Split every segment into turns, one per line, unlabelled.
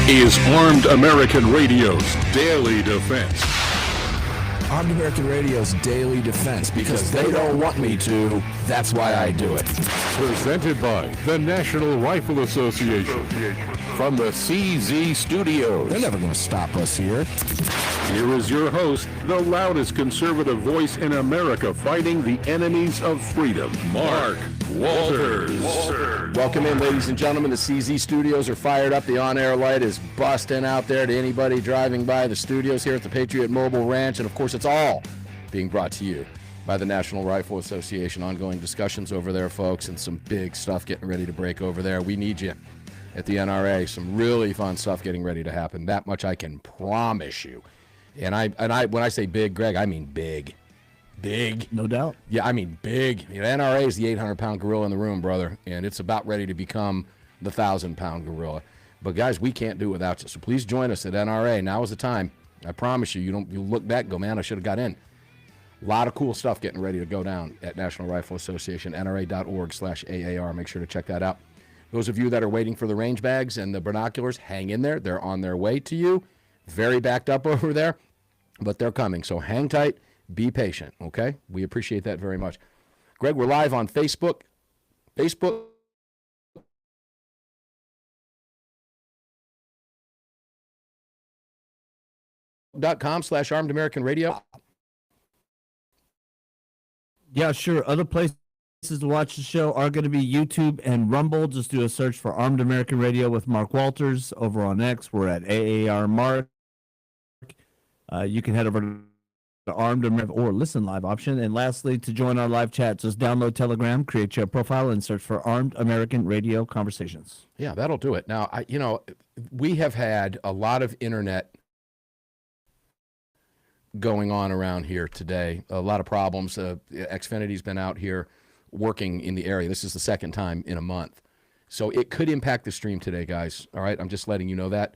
is Armed American Radio's Daily Defense.
Armed American Radio's Daily Defense, because they don't want me to, that's why I do it.
Presented by the National Rifle Association. From the CZ Studios.
They're never going to stop us here.
Here is your host, the loudest conservative voice in America fighting the enemies of freedom, Mark Walters.
Welcome in, ladies and gentlemen. The CZ Studios are fired up. The on-air light is busting out there to anybody driving by the studios here at the Patriot Mobile Ranch. And, of course, it's all being brought to you by the National Rifle Association. Ongoing discussions over there, folks, and some big stuff getting ready to break over there. We need you at the NRA. Some really fun stuff getting ready to happen. That much I can promise you. And I when I say big, Greg, I mean big. Big.
No doubt.
Yeah, I mean big. You know, NRA is the 800-pound gorilla in the room, brother, and it's about ready to become the 1,000-pound gorilla. But, guys, we can't do it without you. So please join us at NRA. Now is the time. I promise you, you look back and go, man, I should have got in. A lot of cool stuff getting ready to go down at National Rifle Association, NRA.org/AAR. Make sure to check that out. Those of you that are waiting for the range bags and the binoculars, hang in there. They're on their way to you. Very backed up over there, but they're coming. So hang tight. Be patient, okay? We appreciate that very much. Greg, we're live on Facebook. Facebook.com/Armed American Radio.
Yeah, sure. Other places to watch the show are going to be YouTube and Rumble. Just do a search for Armed American Radio with Mark Walters. Over on X, we're at AAR Mark. You can head over to the Armed American or Listen Live option. And lastly, to join our live chat, just download Telegram, create your profile, and search for Armed American Radio Conversations.
Yeah, that'll do it. Now, we have had a lot of internet going on around here today. A lot of problems. Xfinity's been out here working in the area. This is the second time in a month. So it could impact the stream today, guys. All right, I'm just letting you know that.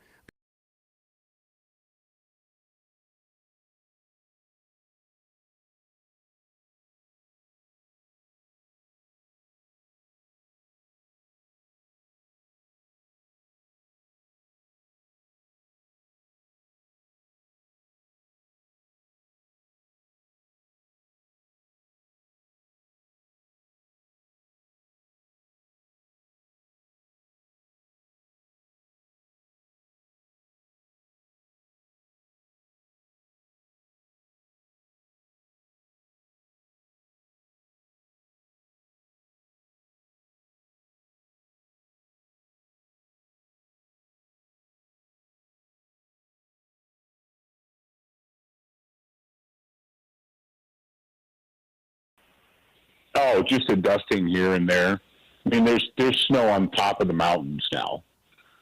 Oh, just a dusting here and there. I mean, there's snow on top of the mountains now.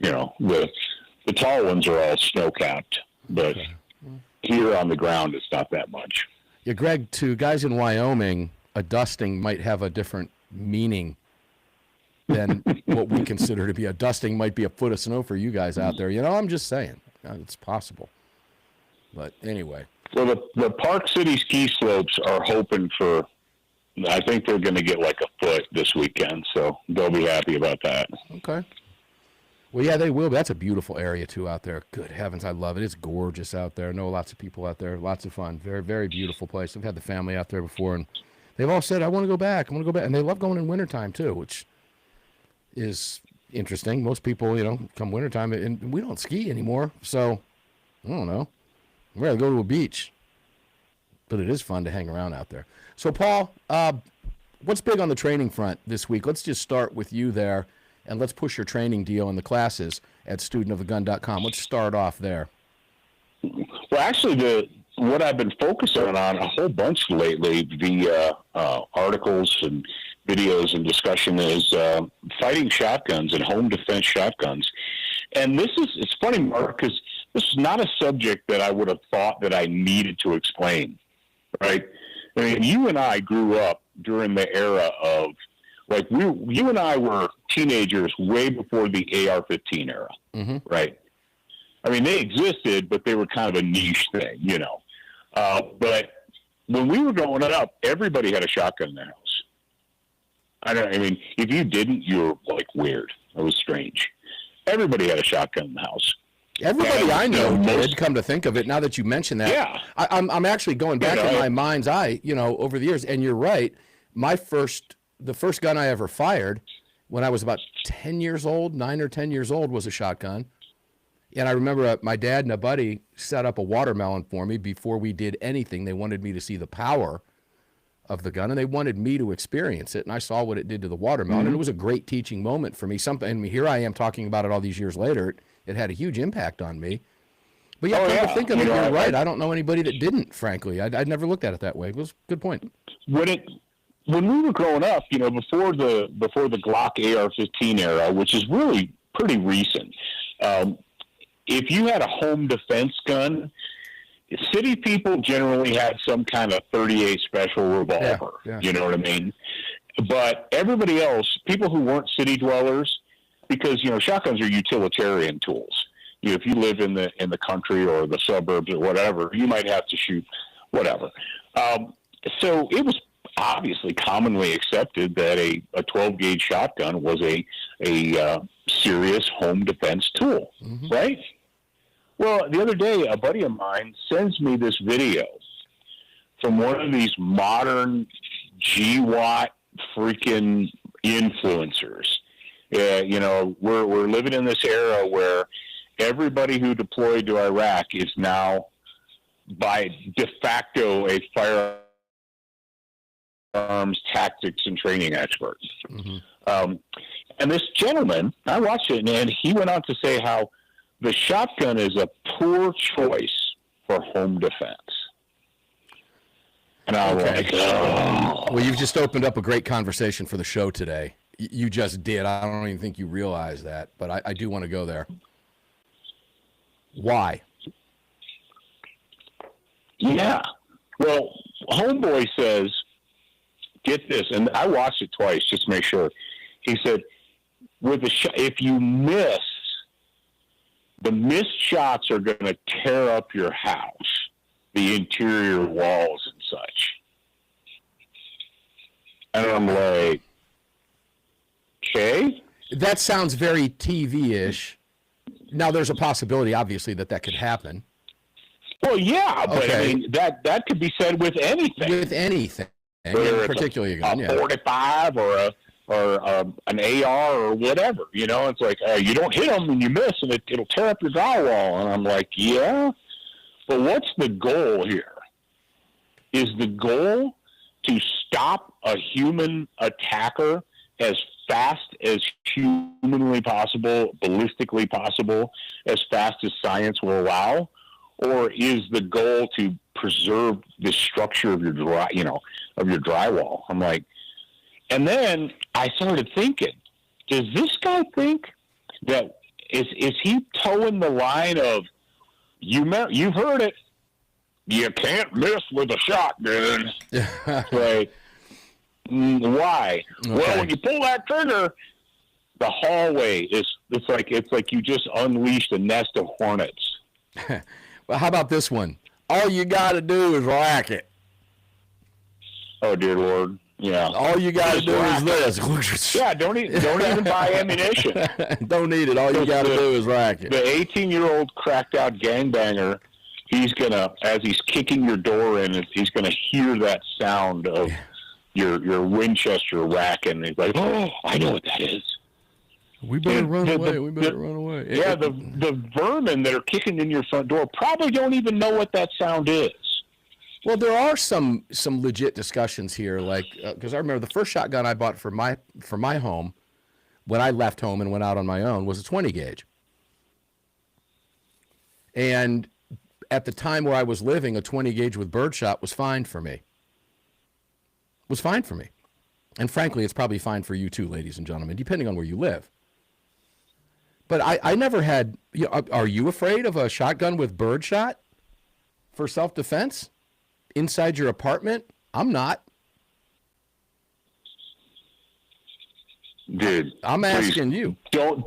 You know, the tall ones are all snow-capped, but here on the ground it's not that much.
Yeah, Greg, to guys in Wyoming, a dusting might have a different meaning than what we consider to be a dusting. Might be a foot of snow for you guys out there. You know, I'm just saying. It's possible. But anyway.
Well, the Park City ski slopes are hoping for, I think they're going to get like a foot this weekend, so they'll be happy about that.
Okay. Well, yeah, they will. That's a beautiful area, too, out there. Good heavens, I love it. It's gorgeous out there. I know lots of people out there. Lots of fun. Very, very beautiful place. I've had the family out there before, and they've all said, I want to go back. I want to go back. And they love going in wintertime, too, which is interesting. Most people, come wintertime, and we don't ski anymore, so I don't know. We're going to go to a beach. But it is fun to hang around out there. So, Paul, what's big on the training front this week? Let's just start with you there, and let's push your training deal in the classes at studentofthegun.com. Let's start off there.
Well, actually, what I've been focusing on a whole bunch lately, the articles and videos and discussion, is fighting shotguns and home defense shotguns. And it's funny, Mark, because this is not a subject that I would have thought that I needed to explain. Right? I mean, you and I grew up during the era of, like, you and I were teenagers way before the AR-15 era, right? I mean, they existed, but they were kind of a niche thing, But when we were growing up, everybody had a shotgun in their house. I mean, if you didn't, you were, like, weird. It was strange. Everybody had a shotgun in the house.
Everybody I know
most,
did, come to think of it, now that you mention that.
Yeah.
I'm actually going back in my mind's eye, over the years, and you're right. The first gun I ever fired when I was about 10 years old, 9 or 10 years old, was a shotgun. And I remember my dad and a buddy set up a watermelon for me before we did anything. They wanted me to see the power of the gun, and they wanted me to experience it. And I saw what it did to the watermelon, and it was a great teaching moment for me. And here I am talking about it all these years later. It had a huge impact on me. But come to think of it, you're right. I don't know anybody that didn't, frankly. I'd never looked at it that way. It was a good point.
When we were growing up, before the Glock AR-15 era, which is really pretty recent, if you had a home defense gun, city people generally had some kind of 38 special revolver. Yeah. You know what I mean? But everybody else, people who weren't city dwellers, because shotguns are utilitarian tools. If you live in the country or the suburbs or whatever, you might have to shoot whatever. So it was obviously commonly accepted that a 12 gauge shotgun was a serious home defense tool, right? Well, the other day, a buddy of mine sends me this video from one of these modern GWAT freaking influencers. We're living in this era where everybody who deployed to Iraq is now, by de facto, a firearms tactics and training expert. And this gentleman, I watched it, and he went on to say how the shotgun is a poor choice for home defense. And I was like, oh.
Well, you've just opened up a great conversation for the show today. You just did. I don't even think you realize that, but I do want to go there. Why?
Yeah. Well, Homeboy says, get this, and I watched it twice just to make sure. He said, if you miss, the missed shots are going to tear up your house, the interior walls and such. And I'm like, okay.
That sounds very TV-ish. Now, there's a possibility, obviously, that could happen.
Well, yeah, but
okay.
I mean, that could be said with anything.
With anything,
particularly a gun, 45 or an AR or whatever. It's like you don't hit them and you miss, and it'll tear up your drywall. And I'm like, yeah, but what's the goal here? Is the goal to stop a human attacker as fast as humanly possible, ballistically possible, as fast as science will allow? Or is the goal to preserve the structure of your drywall? I'm like, and then I started thinking, does this guy think that is he towing the line of you've heard it, you can't miss with a shotgun? Like, why? Okay. Well, when you pull that trigger, the hallway it's like you just unleashed a nest of hornets.
Well, how about this one? All you got to do is rack it.
Oh, dear Lord. Yeah.
All you got to do is this.
Yeah, don't even buy ammunition.
Don't need it. All you got to do is rack it.
The 18-year-old cracked out gangbanger, he's going to, as he's kicking your door in, he's going to hear that sound of your Winchester racking. He's like, oh, I know what that is.
We better run away.
Yeah, the vermin that are kicking in your front door probably don't even know what that sound is.
Well, there are some legit discussions here, like because I remember the first shotgun I bought for my home when I left home and went out on my own was a 20 gauge. And at the time where I was living, a 20 gauge with birdshot was fine for me. And frankly, it's probably fine for you too, ladies and gentlemen, depending on where you live. But I never had, are you afraid of a shotgun with birdshot for self-defense inside your apartment? I'm not.
Dude,
I'm asking you.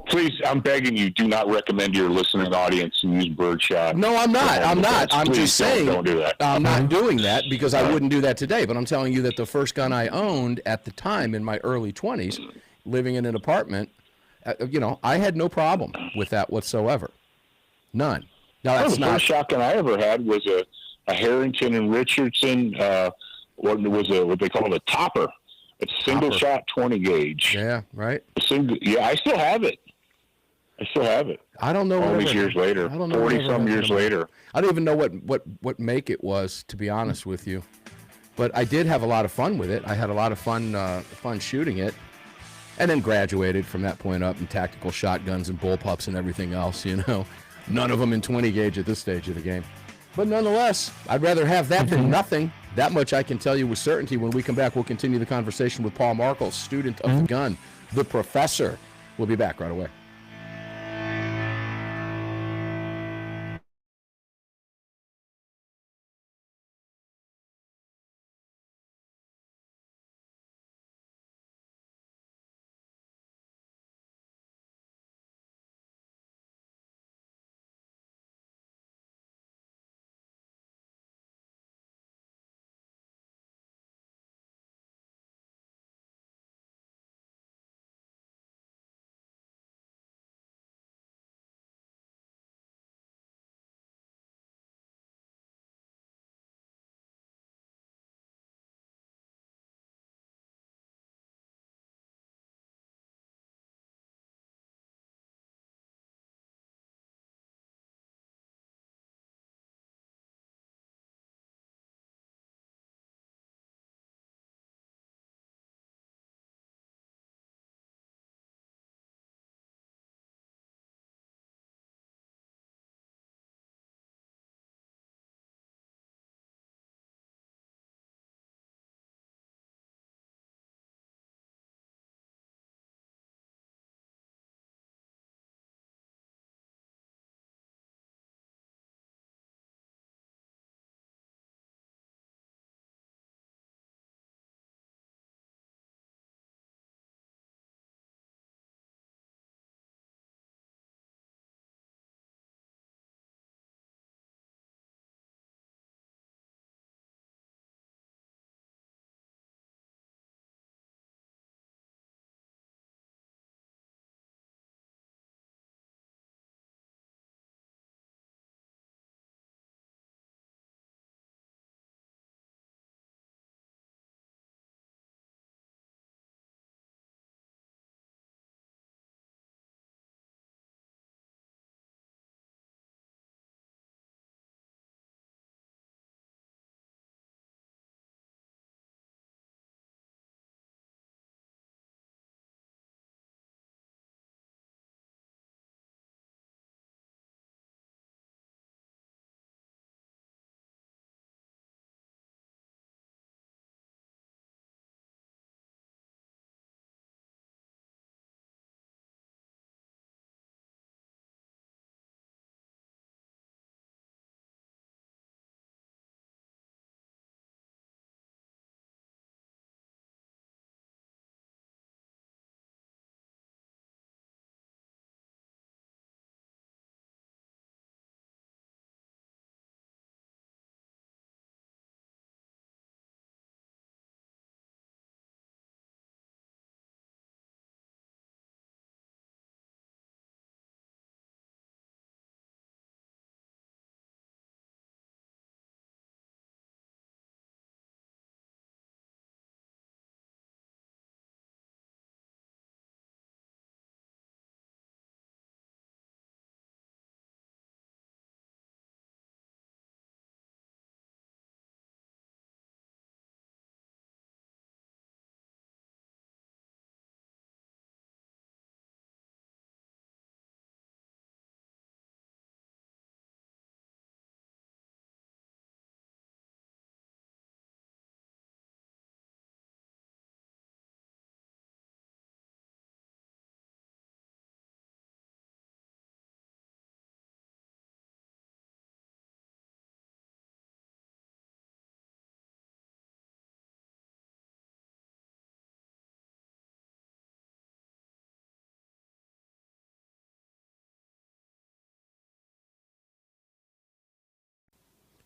Please, I'm begging you, do not recommend your listening audience to use birdshot.
No, I'm not. I'm just saying.
Don't do that.
I'm not doing that because I wouldn't do that today. But I'm telling you that the first gun I owned at the time in my early 20s, living in an apartment, I had no problem with that whatsoever. None. No,
Oh,
that's
the
not.
first shotgun I ever had was a Harrington and Richardson. What they call a topper. It's a single shot 20 gauge.
Yeah, right.
Yeah, I still have it.
I don't know.
All these years later, 40-some years later.
I don't even know what make it was, to be honest with you. But I did have a lot of fun with it. I had a lot of fun shooting it, and then graduated from that point up in tactical shotguns and bullpups and everything else. None of them in 20 gauge at this stage of the game. But nonetheless, I'd rather have that than nothing. That much I can tell you with certainty. When we come back, we'll continue the conversation with Paul Markel, student of the gun, the professor. We'll be back right away.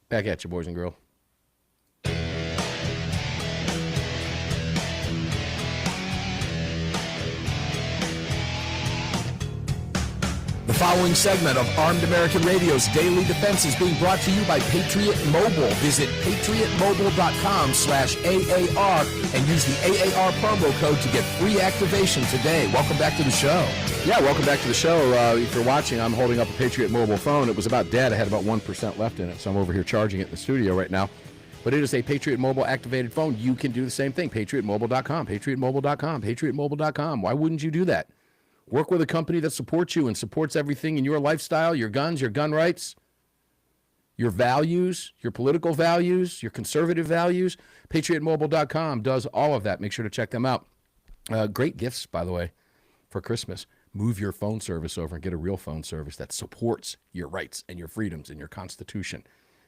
Back at you, boys and girls. The
following segment of Armed American Radio's Daily Defense is being brought to you by Patriot Mobile. Visit patriotmobile.com/AAR and use the AAR promo code to get free activation today. Welcome back to the show.
Yeah, welcome back to the show. If you're watching, I'm holding up a Patriot Mobile phone. It was about dead. I had about 1% left in it, so I'm over here charging it in the studio right now. But it is a Patriot Mobile activated phone. You can do the same thing. PatriotMobile.com, PatriotMobile.com, PatriotMobile.com. Why wouldn't you do that? Work with a company that supports you and supports everything in your lifestyle, your guns, your gun rights, your values, your political values, your conservative values. PatriotMobile.com does all of that. Make sure to check them out. Great gifts, by the way, for Christmas. Move your phone service over and get a real phone service that supports your rights and your freedoms and your Constitution.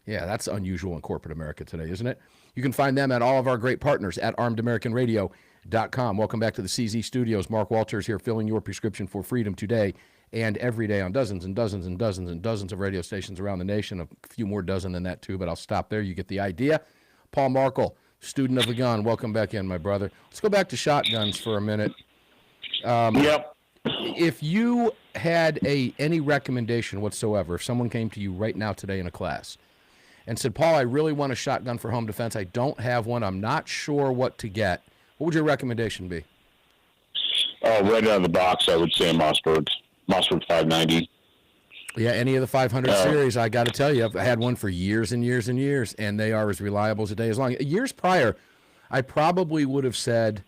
Yeah, that's unusual in corporate America today, isn't it? You can find them at all of our great partners at armedamericanradio.com. Welcome back to the CZ Studios. Mark Walters here, filling your prescription for freedom today and every day on dozens and dozens and dozens and dozens of radio stations around the nation. A few more dozen than that, too, but I'll stop there. You get the idea. Paul Markel, student of the gun. Welcome back in, my brother. Let's go back to shotguns for a minute.
Yep.
If you had any recommendation whatsoever, if someone came to you right now today in a class and said, Paul, I really want a shotgun for home defense. I don't have one. I'm not sure what to get. What would your recommendation be?
Right out of the box, I would say a Mossberg 590.
Yeah, any of the 500 series, I got to tell you, I've had one for years and years and years, and they are as reliable as a day as long. Years prior, I probably would have said,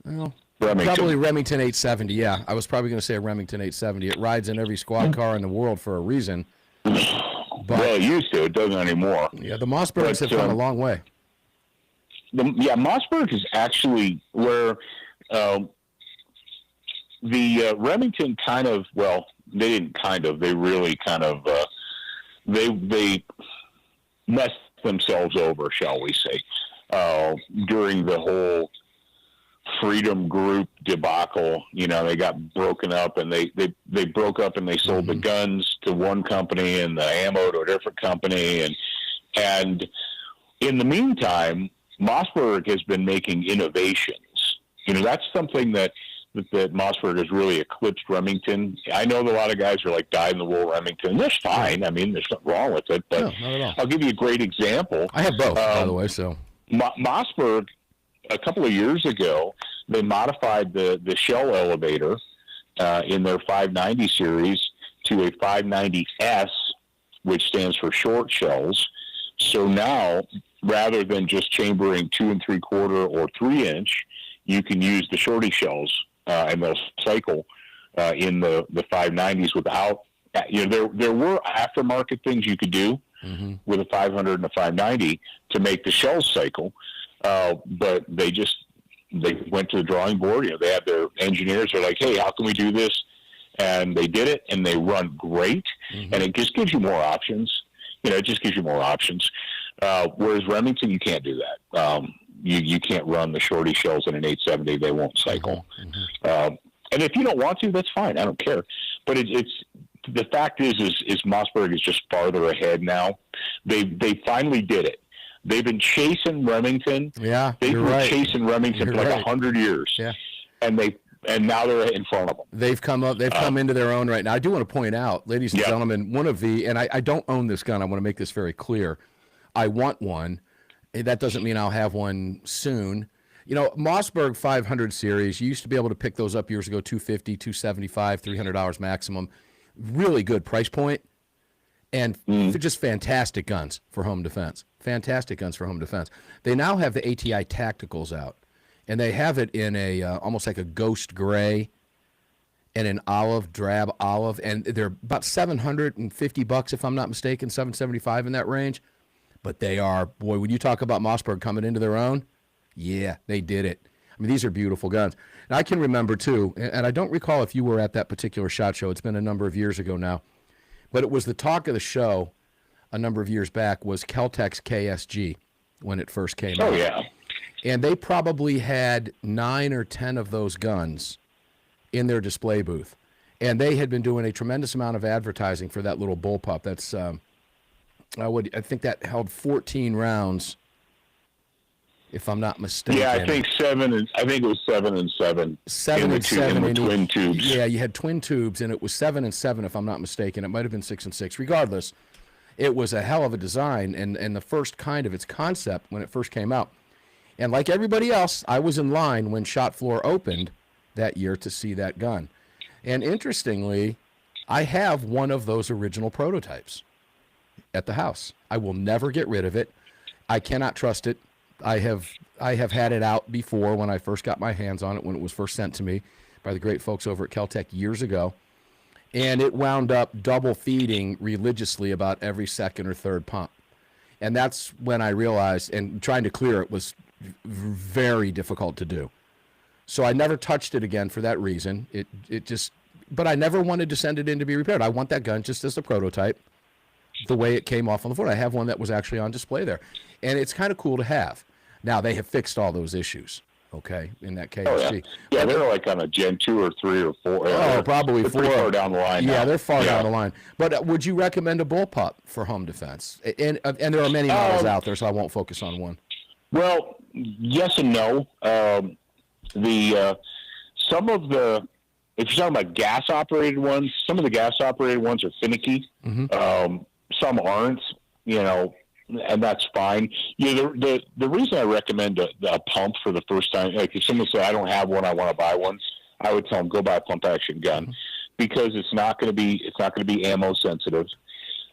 well, probably Remington 870. Yeah, I was probably going to say a Remington 870. It rides in every squad car in the world for a reason. But,
well, it used to. It doesn't anymore.
Yeah, the Mossbergs have come a long way.
Mossberg is actually where the Remington kind of, well, they didn't kind of, they really kind of, they messed themselves over, shall we say, during the whole Freedom Group debacle. You know, they got broken up, and they broke up and they sold the guns to one company and the ammo to a different company, and in the meantime, Mossberg has been making innovations. You know, that's something that Mossberg has really eclipsed Remington. I know that a lot of guys are like dyed-in-the-wool Remington. That's fine. I mean, there's nothing wrong with it. But
no, not at all.
I'll give you a great example.
I have both, by the way. So
Mossberg, a couple of years ago, they modified the shell elevator in their 590 series to a 590S, which stands for short shells. So now, rather than just chambering 2 3/4 or 3-inch, you can use the shorty shells, and they'll cycle in the 590s without. You know, there were aftermarket things you could do with a 500 and a 590 to make the shells cycle. But they went to the drawing board. You know, they had their engineers are like, hey, how can we do this? And they did it, and they run great. And it just gives you more options. You know, it just gives you more options. Whereas Remington, you can't do that. You can't run the shorty shells in an 870. They won't cycle. And if you don't want to, that's fine. I don't care. But it's the fact is Mossberg is just farther ahead now. They finally did it. They've been chasing Remington.
Yeah,
they've been chasing Remington for like 100 years.
Yeah,
and now they're in front of them.
They've come up. They've come into their own right now. I do want to point out, ladies and gentlemen, one of the, and I don't own this gun. I want to make this very clear. I want one. That doesn't mean I'll have one soon. You know, Mossberg 500 series, you used to be able to pick those up years ago, $250, $275, $300 maximum. Really good price point. And just fantastic guns for home defense. Fantastic guns for home defense. They now have the ATI Tacticals out, and they have it in a almost like a ghost gray and an drab olive, and they're about $750 if I'm not mistaken, $775 in that range. But they are, boy, when you talk about Mossberg coming into their own, yeah, they did it. I mean, these are beautiful guns. And I can remember, too, and I don't recall if you were at that particular SHOT Show. It's been a number of years ago now. But it was the talk of the show a number of years back was Kel-Tec's KSG when it first came out.
Oh, yeah.
And they probably had 9 or 10 of those guns in their display booth. And they had been doing a tremendous amount of advertising for that little bullpup. That's, I think that held 14 rounds. if I'm not mistaken.
Yeah, I think it was 7-7.
7-7
in the
and
twin tubes.
Yeah, you had twin tubes, and it was 7-7 if I'm not mistaken. It might have been 6-6. Regardless, it was a hell of a design and the first kind of its concept when it first came out. And like everybody else, I was in line when Shot Floor opened that year to see that gun. And interestingly, I have one of those original prototypes at the house. I will never get rid of it. I cannot trust it. I have had it out before when I first got my hands on it, when it was first sent to me by the great folks over at Keltec years ago. And it wound up double feeding religiously about every second or third pump. And that's when I realized, and trying to clear it was very difficult to do. So I never touched it again for that reason. But I never wanted to send it in to be repaired. I want that gun just as a prototype, the way it came off on the floor. I have one that was actually on display there. And it's kind of cool to have. Now, they have fixed all those issues, okay, in that KSC.
Oh, yeah. Yeah, they're like on a Gen 2 or 3 or 4.
Oh, probably 4.
Pretty far down the line
Yeah,
now.
they're far down the line. But would you recommend a bullpup for home defense? And there are many models out there, so I won't focus on one.
Well, yes and no. Some of the, if you're talking about gas-operated ones, some of the gas-operated ones are finicky.
Mm-hmm.
Some aren't, and that's fine. The reason I recommend a pump for the first time, like if someone said, I don't have one, I want to buy one, I would tell them, go buy a pump action gun,
Mm-hmm.
because it's not going to be ammo sensitive.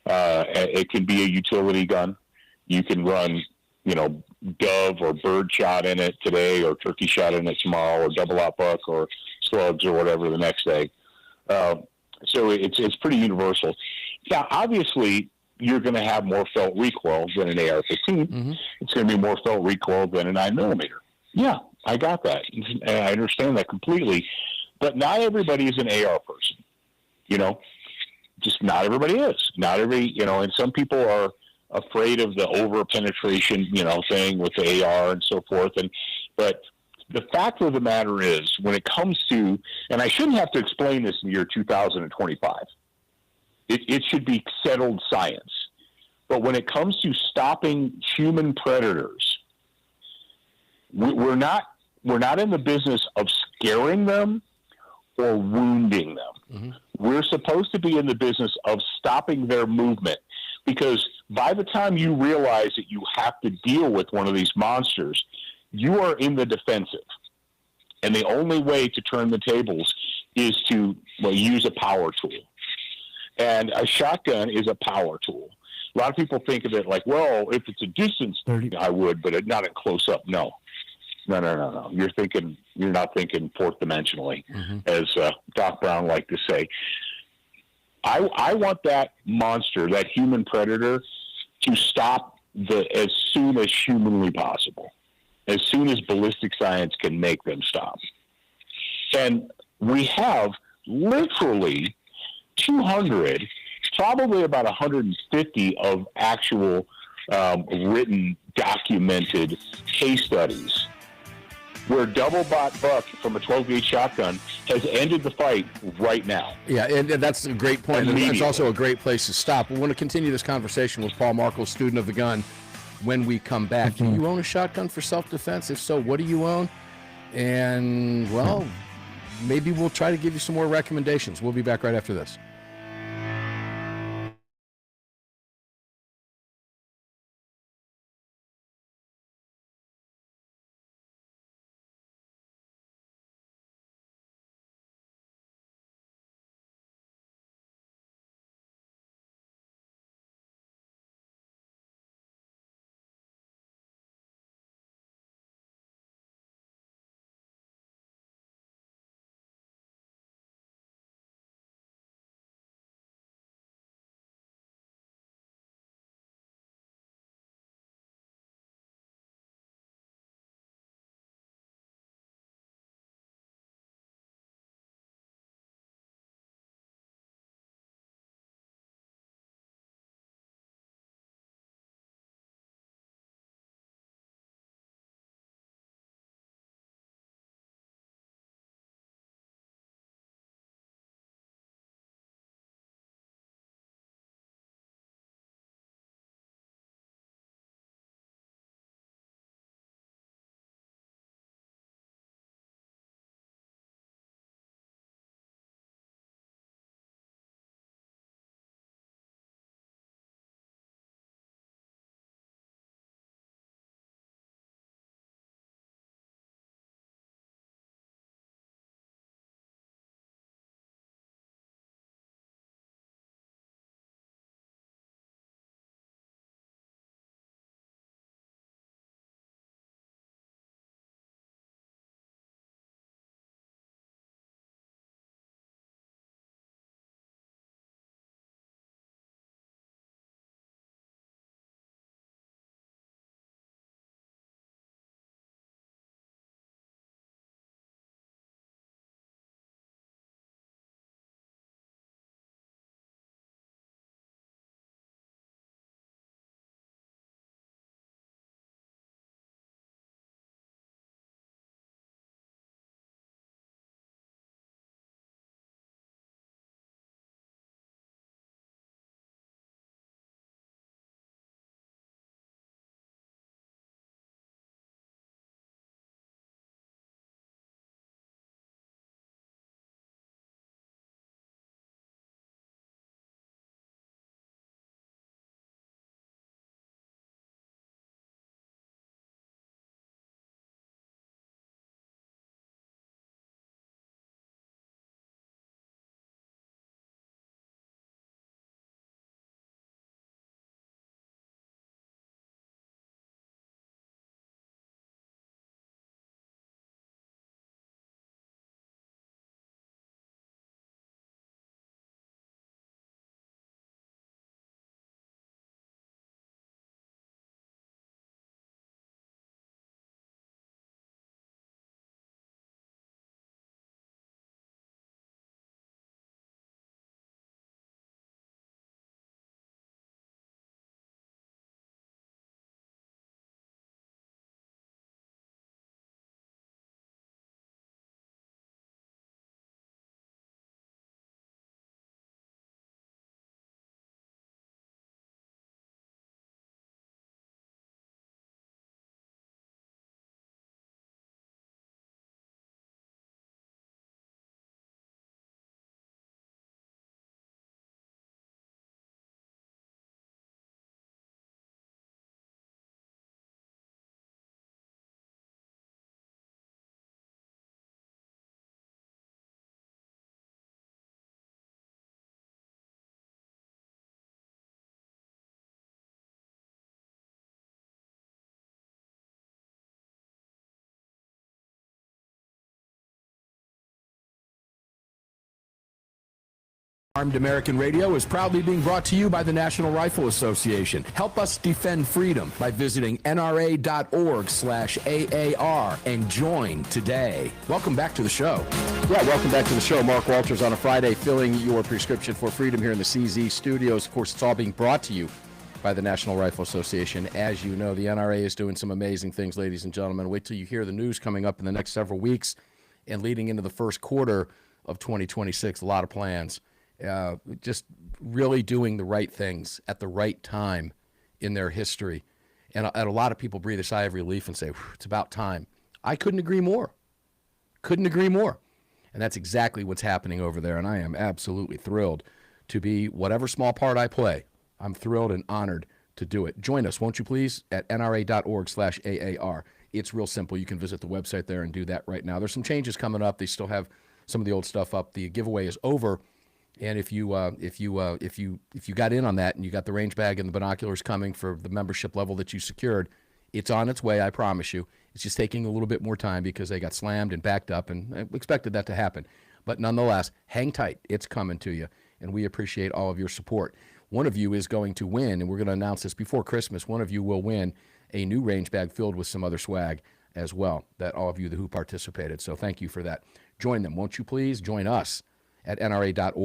It can be a utility gun. You can run, dove or bird shot in it today, or turkey shot in it tomorrow, or double out buck or slugs or whatever the next day. So it's pretty universal. Yeah, obviously you're going to have more felt recoil than an AR-15.
Mm-hmm.
It's going to be more felt recoil than a 9mm. Yeah, I got that. And I understand that completely. But not everybody is an AR person. Just not everybody is. Not every, and some people are afraid of the over penetration, thing with the AR and so forth. But the fact of the matter is, when it comes to, and I shouldn't have to explain this in the year 2025, it should be settled science. But when it comes to stopping human predators, we're not in the business of scaring them or wounding them. Mm-hmm. We're supposed to be in the business of stopping their movement, because by the time you realize that you have to deal with one of these monsters, you are in the defensive. And the only way to turn the tables is to use a power tool. And a shotgun is a power tool. A lot of people think of it like, well, if it's a distance, I would, but not at close up. No. You're not thinking fourth dimensionally, mm-hmm. as Doc Brown liked to say. I want that monster, that human predator, to stop as soon as humanly possible, as soon as ballistic science can make them stop. And we have literally 200, probably about 150 of actual written, documented case studies where double buck from a 12-gauge shotgun has ended the fight right now.
Yeah, and that's a great point. And it's also a great place to stop. We want to continue this conversation with Paul Markel, student of the gun, when we come back. Mm-hmm. Do you own a shotgun for self-defense? If so, what do you own? And, well, maybe we'll try to give you some more recommendations. We'll be back right after this.
Armed American Radio is proudly being brought to you by the National Rifle Association. Help us defend freedom by visiting nra.org/AAR and join today. Welcome back to the show.
Yeah, welcome back to the show. Mark Walters on a Friday, filling your prescription for freedom here in the CZ studios. Of course, it's all being brought to you by the National Rifle Association. As you know, the NRA is doing some amazing things, ladies and gentlemen. Wait till you hear the news coming up in the next several weeks and leading into the first quarter of 2026. A lot of plans. Just really doing the right things at the right time in their history. And a lot of people breathe a sigh of relief and say, it's about time. I couldn't agree more. Couldn't agree more. And that's exactly what's happening over there. And I am absolutely thrilled to be whatever small part I play. I'm thrilled and honored to do it. Join us, won't you please, at nra.org/AAR. It's real simple. You can visit the website there and do that right now. There's some changes coming up. They still have some of the old stuff up. The giveaway is over. And if you got in on that and you got the range bag and the binoculars coming for the membership level that you secured, it's on its way, I promise you. It's just taking a little bit more time because they got slammed and backed up, and I expected that to happen. But nonetheless, hang tight. It's coming to you, and we appreciate all of your support. One of you is going to win, and we're going to announce this before Christmas. One of you will win a new range bag filled with some other swag as well, that all of you who participated. So thank you for that. Join them, won't you please? Join us at nra.org/AAR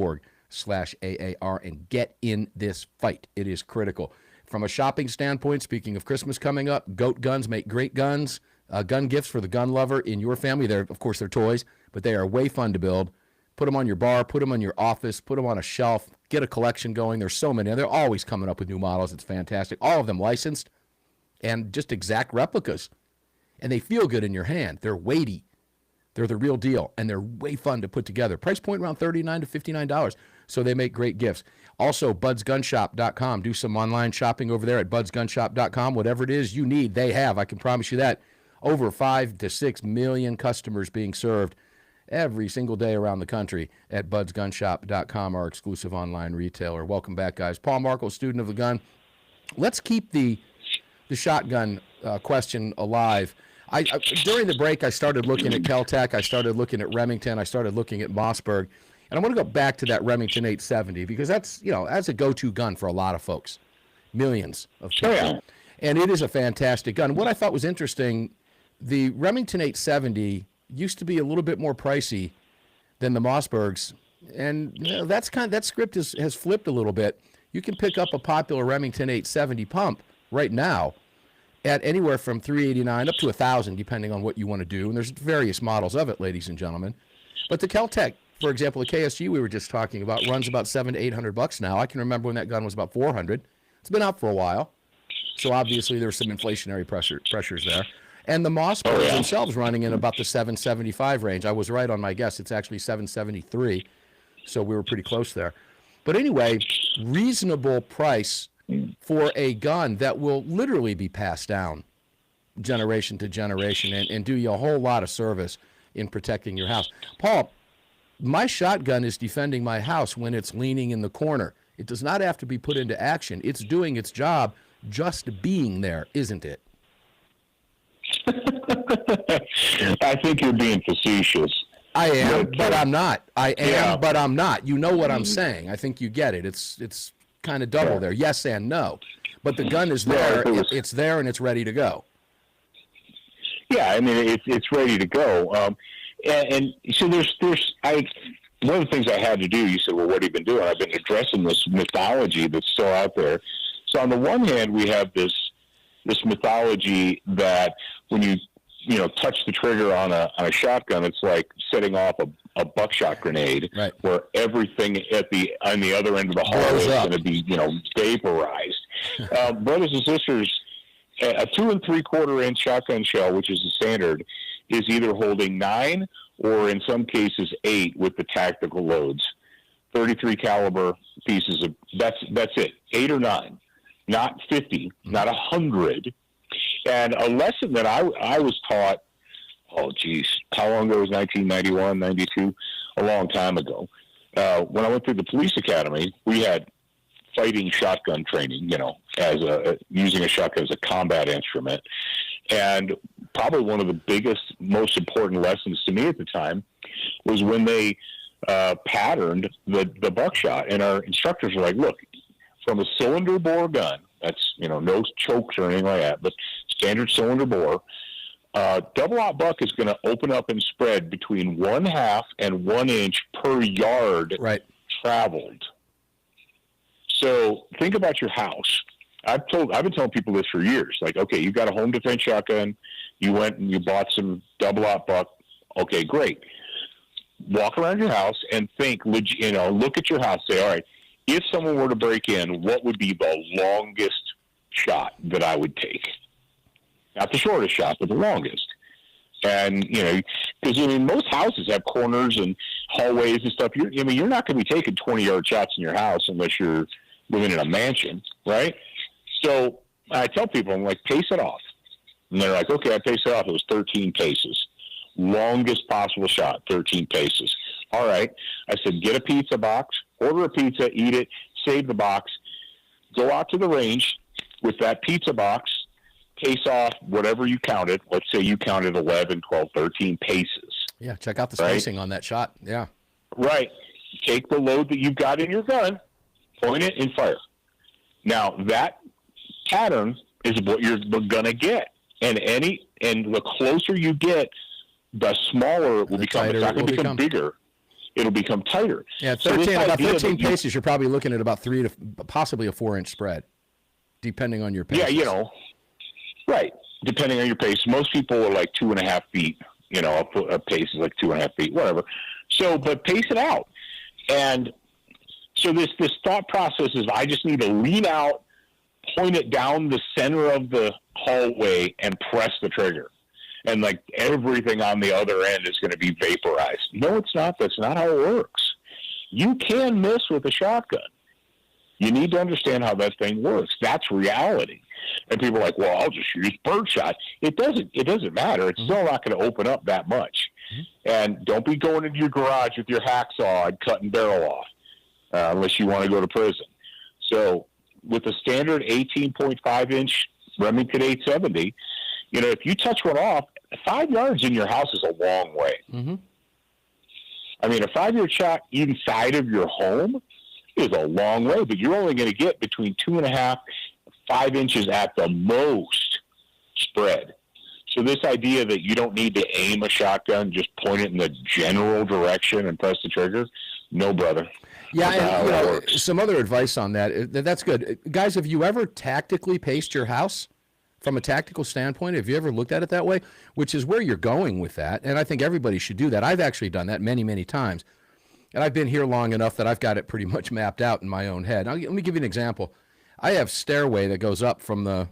and get in this fight. It is critical. From a shopping standpoint, speaking of Christmas coming up, Goat Guns make great guns, gun gifts for the gun lover in your family. Of course, they're toys, but they are way fun to build. Put them on your bar, put them on your office, put them on a shelf, get a collection going. There's so many. They're always coming up with new models. It's fantastic. All of them licensed and just exact replicas. And they feel good in your hand. They're weighty. They're the real deal, and they're way fun to put together. Price point around $39 to $59, so they make great gifts. Also, budsgunshop.com. Do some online shopping over there at budsgunshop.com. Whatever it is you need, they have. I can promise you that. Over 5 to 6 million customers being served every single day around the country at budsgunshop.com, our exclusive online retailer. Welcome back, guys. Paul Markel, student of the gun. Let's keep the shotgun question alive. During the break, I started looking at Kel-Tec, I started looking at Remington, I started looking at Mossberg, and I want to go back to that Remington 870 because that's a go-to gun for a lot of folks, millions of people, and it is a fantastic gun. What I thought was interesting, the Remington 870 used to be a little bit more pricey than the Mossbergs, and that script has flipped a little bit. You can pick up a popular Remington 870 pump right now at anywhere from $389 up to $1,000, depending on what you want to do. And there's various models of it, ladies and gentlemen. But the Kel-Tec, for example, the KSG we were just talking about, runs about $700 to $800 now. I can remember when that gun was about $400. It's been out for a while. So obviously there's some inflationary pressures there. And the Mossbergs themselves running in about the $775 range. I was right on my guess. It's actually $773. So we were pretty close there. But anyway, reasonable price for a gun that will literally be passed down generation to generation and do you a whole lot of service in protecting your house. Paul, my shotgun is defending my house when it's leaning in the corner. It does not have to be put into action. It's doing its job just being there, isn't it?
I think you're being facetious.
I am, but I'm not. But I'm not. You know what I'm saying. I think you get it. It's kind of double there. Yes and no. But the gun is there. It's there and it's ready to go.
Yeah, I mean it's ready to go. And so there's one of the things I had to do. You said, well, what have you been doing? I've been addressing this mythology that's still out there. So on the one hand, we have this mythology that when you touch the trigger on a shotgun, it's like setting off a buckshot grenade, right, where everything on the other end of the hall is going to be vaporized. Brothers and sisters, a 2 3/4 inch shotgun shell, which is the standard, is either holding 9 or in some cases 8 with the tactical loads. 33 caliber pieces of that's it, 8 or 9, not 50, not 100. And a lesson that I was taught, how long ago was 1991, 92? A long time ago. When I went through the police academy, we had fighting shotgun training, as using a shotgun as a combat instrument. And probably one of the biggest, most important lessons to me at the time was when they patterned the buckshot. And our instructors are like, look, from a cylinder bore gun, that's, no chokes or anything like that, but standard cylinder bore, double-aught buck is going to open up and spread between 1/2 and 1 inch per yard traveled. So think about your house. I've been telling people this for years. Like, okay, you got a home defense shotgun. You went and you bought some double-aught buck. Okay, great. Walk around your house and think, look at your house. Say, all right, if someone were to break in, what would be the longest shot that I would take? Not the shortest shot, but the longest. And, because, most houses have corners and hallways and stuff. You're not going to be taking 20-yard shots in your house unless you're living in a mansion, right? So I tell people, I'm like, pace it off. And they're like, okay, I pace it off. It was 13 paces. Longest possible shot, 13 paces. All right. I said, get a pizza box, order a pizza, eat it, save the box, go out to the range with that pizza box, pace off whatever you counted. Let's say you counted 11, 12, 13 paces.
Yeah, check out the spacing on that shot. Yeah.
Right. Take the load that you've got in your gun, point it, and fire. Now, that pattern is what you're going to get. And the closer you get, the smaller it will become. It's not going to become bigger. It'll become tighter.
Yeah, 13 paces, you're probably looking at about 3 to possibly a 4 inch spread, depending on your pace.
Yeah, right. Depending on your pace. Most people are like 2.5 feet. A pace is like 2.5 feet, whatever. So, but pace it out. And so this thought process is, I just need to lean out, point it down the center of the hallway, and press the trigger. And like everything on the other end is going to be vaporized. No, it's not. That's not how it works. You can miss with a shotgun. You need to understand how that thing works. That's reality. And people are like, well, I'll just use birdshot. It doesn't matter. It's still not going to open up that much. And don't be going into your garage with your hacksaw and cutting barrel off unless you want to go to prison. So with a standard 18.5 inch Remington 870, if you touch one off, 5 yards in your house is a long way.
Mm-hmm.
I mean, a 5-yard shot inside of your home is a long way, but you're only going to get between 2.5, 5 inches at the most spread. So this idea that you don't need to aim a shotgun, just point it in the general direction and press the trigger, no, brother.
Yeah, and some other advice on that. That's good. Guys, have you ever tactically paced your house? From a tactical standpoint, have you ever looked at it that way? Which is where you're going with that, and I think everybody should do that. I've actually done that many, many times, and I've been here long enough that I've got it pretty much mapped out in my own head. Now, let me give you an example. I have stairway that goes up from the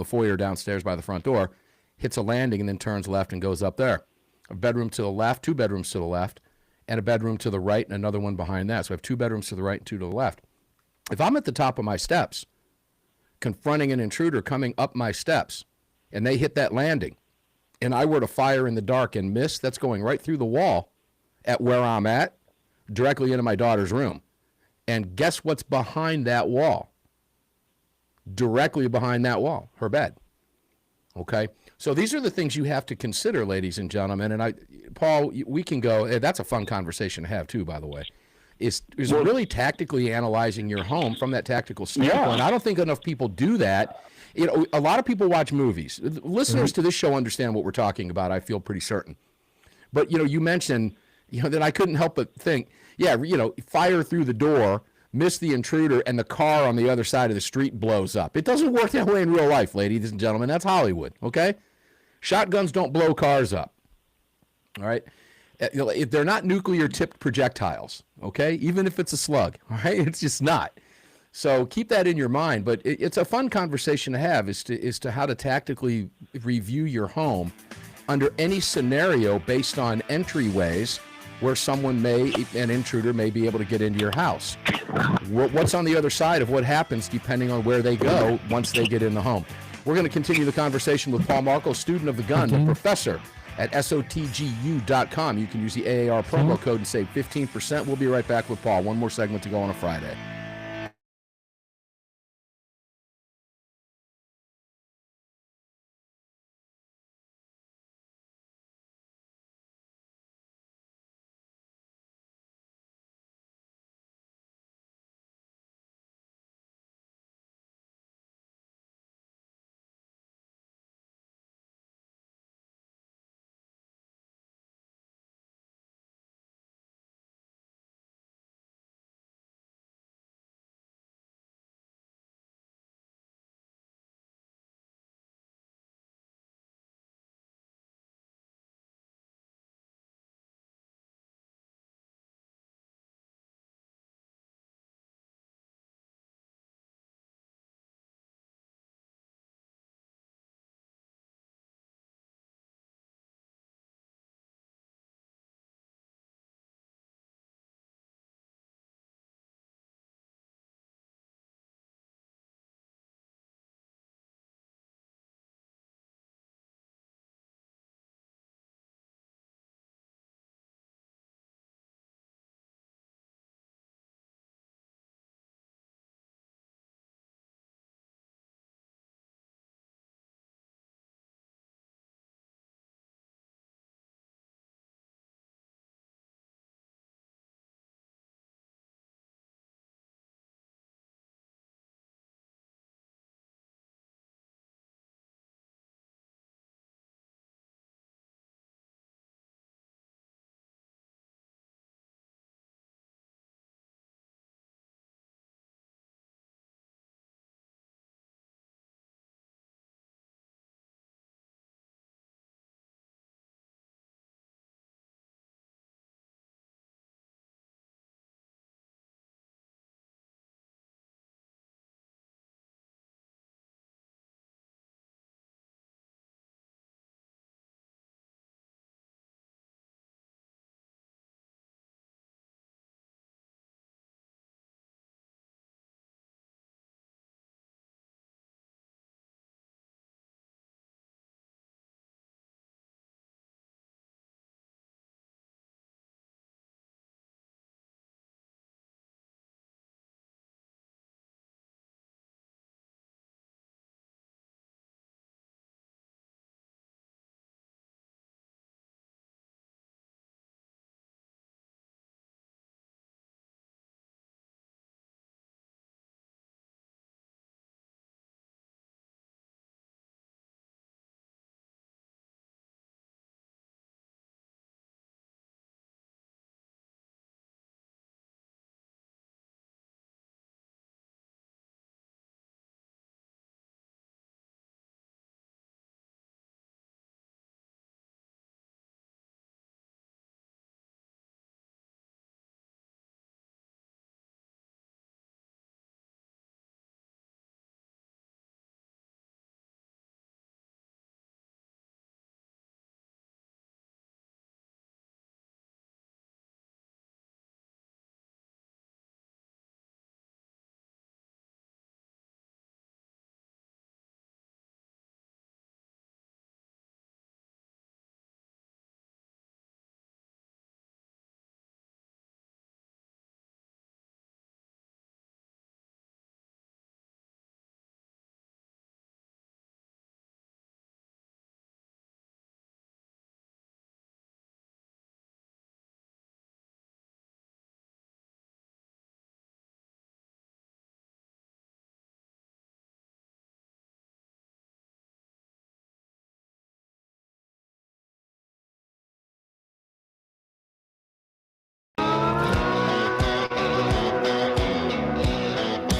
foyer downstairs by the front door, hits a landing, and then turns left and goes up there. A bedroom to the left, 2 bedrooms to the left, and a bedroom to the right, and another one behind that. So I have 2 bedrooms to the right and 2 to the left. If I'm at the top of my steps, confronting an intruder coming up my steps, and they hit that landing, and I were to fire in the dark and miss, that's going right through the wall at where I'm at, directly into my daughter's room. And guess what's behind that wall? Directly behind that wall, her bed. Okay? So these are the things you have to consider, ladies and gentlemen. And Paul, we can go, that's a fun conversation to have too, by the way. Is really tactically analyzing your home from that tactical standpoint.
Yeah.
I don't think enough people do that. A lot of people watch movies. Listeners to this show understand what we're talking about, I feel pretty certain. But, you mentioned, that I couldn't help but think, fire through the door, miss the intruder, and the car on the other side of the street blows up. It doesn't work that way in real life, ladies and gentlemen. That's Hollywood, okay? Shotguns don't blow cars up, all right? They're not nuclear-tipped projectiles, okay? Even if it's a slug, all right? It's just not. So keep that in your mind. But it's a fun conversation to have as to how to tactically review your home under any scenario based on entryways where an intruder may be able to get into your house. What's on the other side of what happens depending on where they go once they get in the home? We're going to continue the conversation with Paul Markel, student of the gun, but professor at SOTGU.com. You can use the AAR promo code and save 15%. We'll be right back with Paul. One more segment to go on a Friday.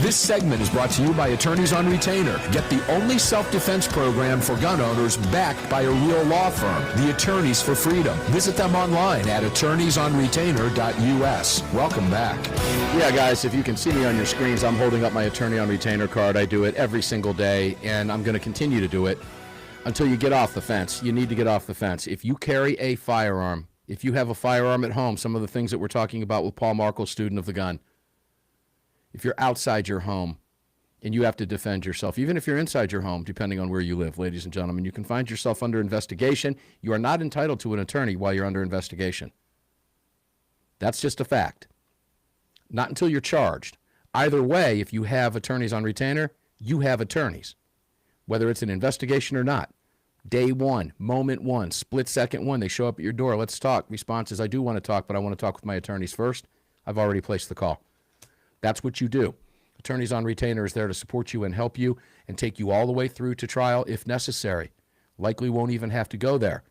This segment is brought to you by Attorneys on Retainer. Get the only self-defense program for gun owners backed by a real law firm, the Attorneys for Freedom. Visit them online at attorneysonretainer.us. Welcome back.
Yeah, guys, if you can see me on your screens, I'm holding up my Attorney on Retainer card. I do it every single day, and I'm going to continue to do it until you get off the fence. You need to get off the fence. If you carry a firearm, if you have a firearm at home, some of the things that we're talking about with Paul Markel, student of the gun, if you're outside your home and you have to defend yourself, even if you're inside your home, depending on where you live, ladies and gentlemen, you can find yourself under investigation. You are not entitled to an attorney while you're under investigation. That's just a fact. Not until you're charged. Either way, if you have attorneys on retainer, you have attorneys, whether it's an investigation or not. Day one, moment one, split second one, they show up at your door. Let's talk. Response is, I do want to talk, but I want to talk with my attorneys first. I've already placed the call. That's what you do. Attorneys on Retainer is there to support you and help you and take you all the way through to trial if necessary. Likely won't even have to go there.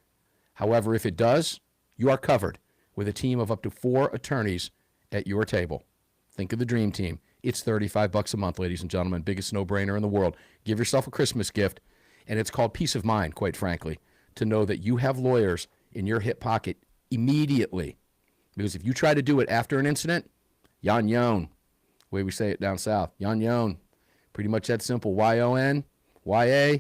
However, if it does, you are covered with a team of up to 4 attorneys at your table. Think of the dream team. It's $35 a month, ladies and gentlemen. Biggest no-brainer in the world. Give yourself a Christmas gift, and it's called peace of mind, quite frankly, to know that you have lawyers in your hip pocket immediately. Because if you try to do it after an incident, yon yon. Way we say it down south. Yon yon. Pretty much that simple. Y-O-N, Y-A,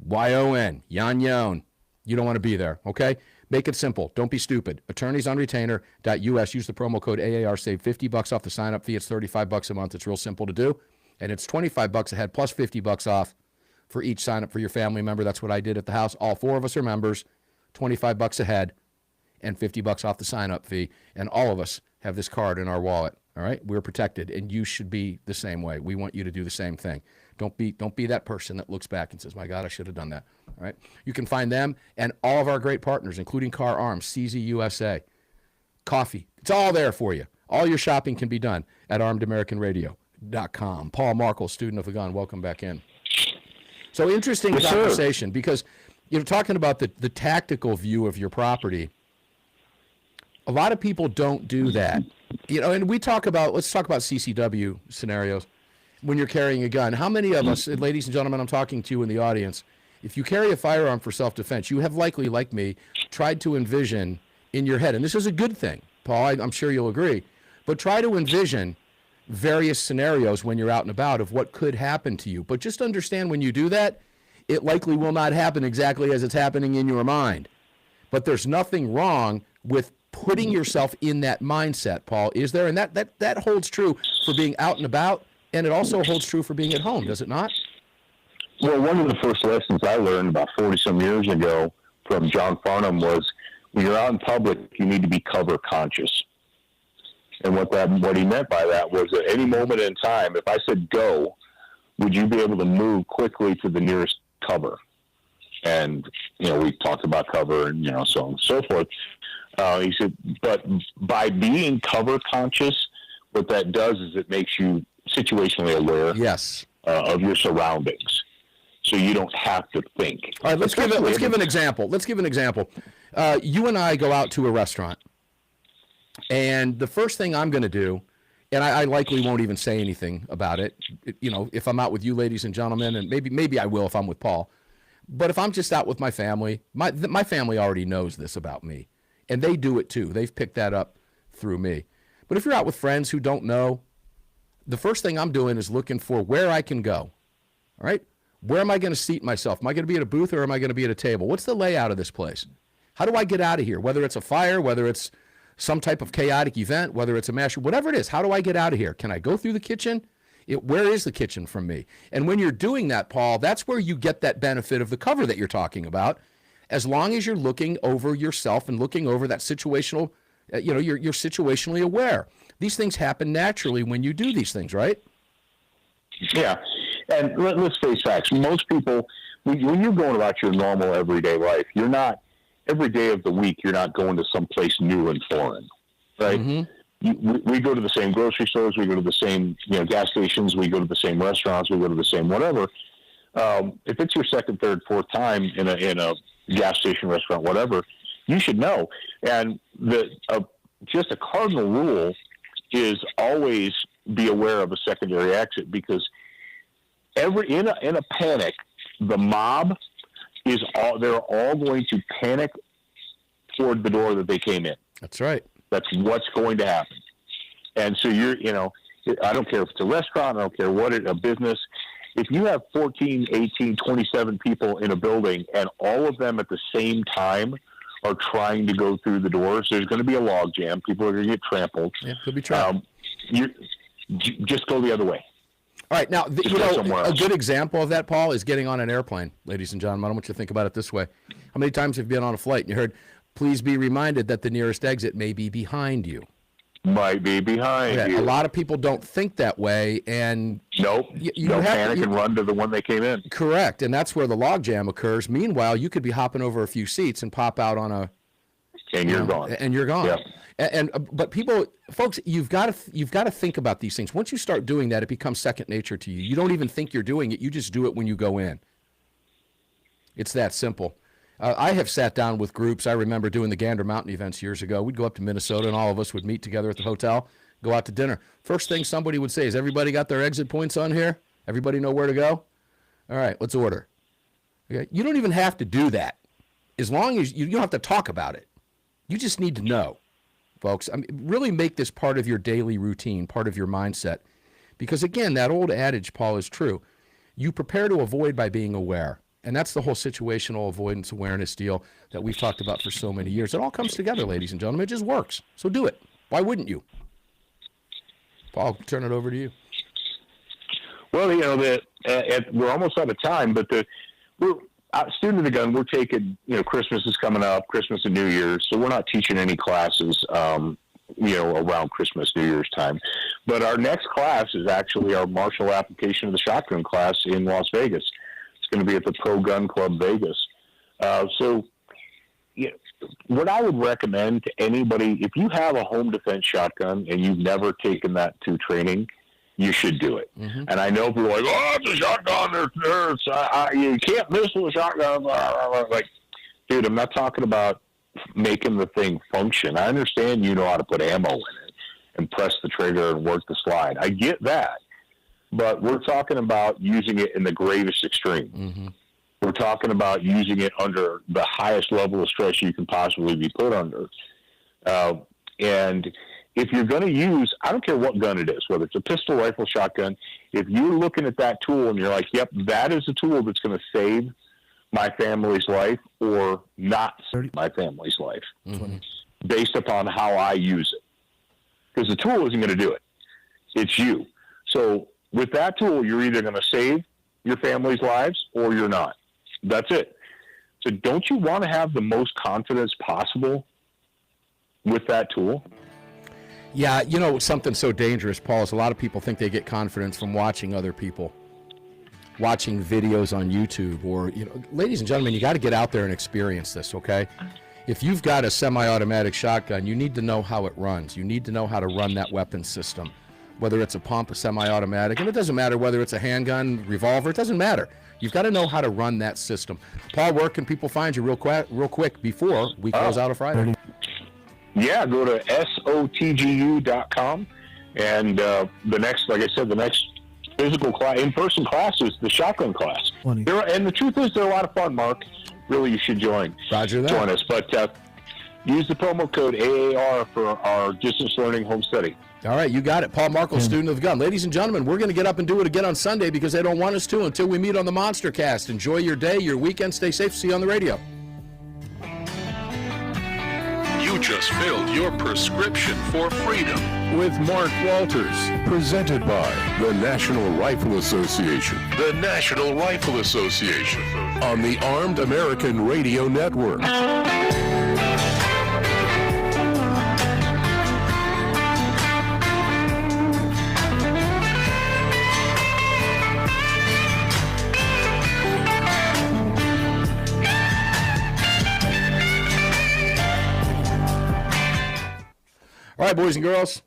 Y-O-N. Yon yon. You don't want to be there, okay? Make it simple. Don't be stupid. Attorneysonretainer.us. Use the promo code AAR. Save $50 off the sign-up fee. It's $35 a month. It's real simple to do. And it's $25 ahead plus $50 off for each sign-up for your family member. That's what I did at the house. All 4 of us are members. $25 ahead and $50 off the sign-up fee. And all of us have this card in our wallet. All right, we're protected, and you should be the same way. We want you to do the same thing. Don't be that person that looks back and says, "My God, I should have done that." All right, you can find them and all of our great partners, including Car Arms, CZ USA, coffee. It's all there for you. All your shopping can be done at ArmedAmericanRadio.com. Paul Markel, student of the gun, welcome back in. So interesting conversation because you're talking about the tactical view of your property. A lot of people don't do that. And let's talk about CCW scenarios when you're carrying a gun. How many of us, ladies and gentlemen, I'm talking to you in the audience, if you carry a firearm for self-defense, you have likely, like me, tried to envision in your head, and this is a good thing, Paul, I'm sure you'll agree, but try to envision various scenarios when you're out and about of what could happen to you. But just understand when you do that, it likely will not happen exactly as it's happening in your mind. But there's nothing wrong with putting yourself in that mindset, Paul, is there? And that holds true for being out and about, and it also holds true for being at home, does it not?
Well, one of the first lessons I learned about 40-some years ago from John Farnham was when you're out in public, you need to be cover conscious. And what he meant by that was at any moment in time, if I said go, would you be able to move quickly to the nearest cover? And, we talked about cover and, so on and so forth. He said, but by being cover conscious, what that does is it makes you situationally aware of your surroundings. So you don't have to think.
All right, let's give an example. You and I go out to a restaurant, and the first thing I'm going to do, and I likely won't even say anything about it, if I'm out with you, ladies and gentlemen, and maybe I will if I'm with Paul. But if I'm just out with my family, my family already knows this about me. And they do it too. They've picked that up through me. But if you're out with friends who don't know, the first thing I'm doing is looking for where I can go. All right? Where am I going to seat myself? Am I going to be at a booth or am I going to be at a table? What's the layout of this place? How do I get out of here? Whether it's a fire, whether it's some type of chaotic event, whether it's a mass, whatever it is, how do I get out of here? Can I go through the kitchen? Where is the kitchen from me? And when you're doing that, Paul, that's where you get that benefit of the cover that you're talking about. As long as you're looking over yourself and looking over that situational, you're situationally aware. These things happen naturally when you do these things, right?
Yeah. And let's face facts. Most people, when you're going about your normal everyday life, you're not, every day of the week, you're not going to someplace new and foreign, right? Mm-hmm. We go to the same grocery stores, we go to the same gas stations, we go to the same restaurants, we go to the same whatever. If it's your second, third, fourth time in a gas station, restaurant, whatever, you should know. And just a cardinal rule is always be aware of a secondary exit, because in a panic, the mob they're all going to panic toward the door that they came in.
That's right.
That's what's going to happen. And so I don't care if it's a restaurant, I don't care what a business. If you have 14, 18, 27 people in a building and all of them at the same time are trying to go through the doors, there's going to be a log jam. People are going to get trampled.
Yeah, could be trampled.
Just go the other way.
All right, now, a good example of that, Paul, is getting on an airplane, ladies and gentlemen. I want you to think about it this way. How many times have you been on a flight and you heard, please be reminded that the nearest exit may be behind you?
Might be behind you.
A lot of people don't think that way, and
nope. Don't panic and run to the one they came in.
Correct, and that's where the log jam occurs. Meanwhile, you could be hopping over a few seats and pop out on a...
And you're gone.
And you're gone.
Yep.
But folks, you've got to think about these things. Once you start doing that, it becomes second nature to you. You don't even think you're doing it. You just do it when you go in. It's that simple. I have sat down with groups. I remember doing the Gander Mountain events years ago. We'd go up to Minnesota, and all of us would meet together at the hotel, go out to dinner. First thing somebody would say is, everybody got their exit points on here? Everybody know where to go? All right, let's order. Okay? You don't even have to do that. As long as you don't have to talk about it. You just need to know, folks. I mean, really make this part of your daily routine, part of your mindset. Because, again, that old adage, Paul, is true. You prepare to avoid by being aware. And that's the whole situational avoidance awareness deal that we've talked about for so many years. It all comes together, ladies and gentlemen. It just works. So do it. Why wouldn't you? Paul, turn it over to you.
Well, we're almost out of time, but we're Student of the Gun. We're taking, Christmas is coming up, Christmas and New Year's, so we're not teaching any classes, around Christmas, New Year's time. But our next class is actually our martial application of the shotgun class in Las Vegas. Going to be at the Pro Gun Club Vegas. What I would recommend to anybody, if you have a home defense shotgun and you've never taken that to training, you should do it. Mm-hmm. And I know people are like, oh, it's a shotgun. You can't miss with a shotgun. Like, dude, I'm not talking about making the thing function. I understand you know how to put ammo in it and press the trigger and work the slide. I get that. But we're talking about using it in the gravest extreme. Mm-hmm. We're talking about using it under the highest level of stress you can possibly be put under. And if you're going to use, I don't care what gun it is, whether it's a pistol, rifle, shotgun, if you're looking at that tool and you're like, yep, that is a tool that's going to save my family's life or not save my family's life, mm-hmm. based upon how I use it. Because the tool isn't going to do it. It's you. So with that tool, you're either going to save your family's lives or you're not. That's it. So don't you want to have the most confidence possible with that tool?
Yeah, something so dangerous, Paul, is a lot of people think they get confidence from watching other people, watching videos on YouTube, or, ladies and gentlemen, you got to get out there and experience this, okay? If you've got a semi-automatic shotgun, you need to know how it runs. You need to know how to run that weapon system. Whether it's a pump, a semi-automatic, and it doesn't matter whether it's a handgun, revolver, it doesn't matter. You've got to know how to run that system. Paul, where can people find you real quick before we close out on Friday?
Yeah, go to sotgu.com, and the next physical class, in-person class is the shotgun class. And the truth is, they're a lot of fun, Mark. Really, you should join.
Roger that.
Join us, but use the promo code AAR for our distance learning home study.
All right, you got it. Paul Markel, Student of the Gun. Ladies and gentlemen, we're going to get up and do it again on Sunday because they don't want us to until we meet on the Monster Cast. Enjoy your day, your weekend. Stay safe. See you on the radio.
You just filled your prescription for freedom with Mark Walters. Presented by the National Rifle Association. The National Rifle Association on the Armed American Radio Network.
All right, boys and girls,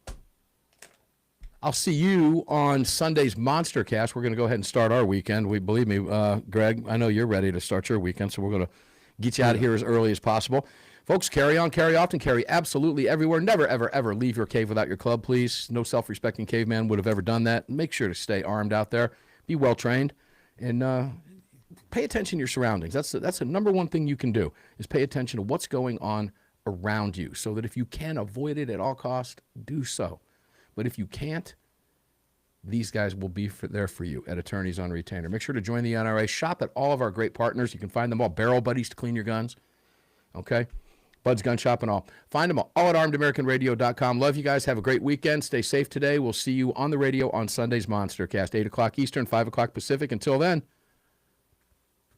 I'll see you on Sunday's Monster Cast. We're going to go ahead and start our weekend. Believe me, Greg, I know you're ready to start your weekend, so we're going to get you out of here as early as possible. Folks, carry on, carry often, carry absolutely everywhere. Never, ever, ever leave your cave without your club, please. No self-respecting caveman would have ever done that. Make sure to stay armed out there. Be well-trained. And pay attention to your surroundings. That's the number one thing you can do, is pay attention to what's going on around you, so that if you can avoid it at all costs, do so. But if you can't, these guys will be there for you at Attorneys on Retainer. Make sure to join the NRA. Shop at all of our great partners. You can find them all. Barrel Buddies to clean your guns. Okay? Bud's Gun Shop and all. Find them all at armedamericanradio.com. Love you guys. Have a great weekend. Stay safe today. We'll see you on the radio on Sunday's Monstercast, 8 o'clock Eastern, 5 o'clock Pacific. Until then,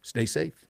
stay safe.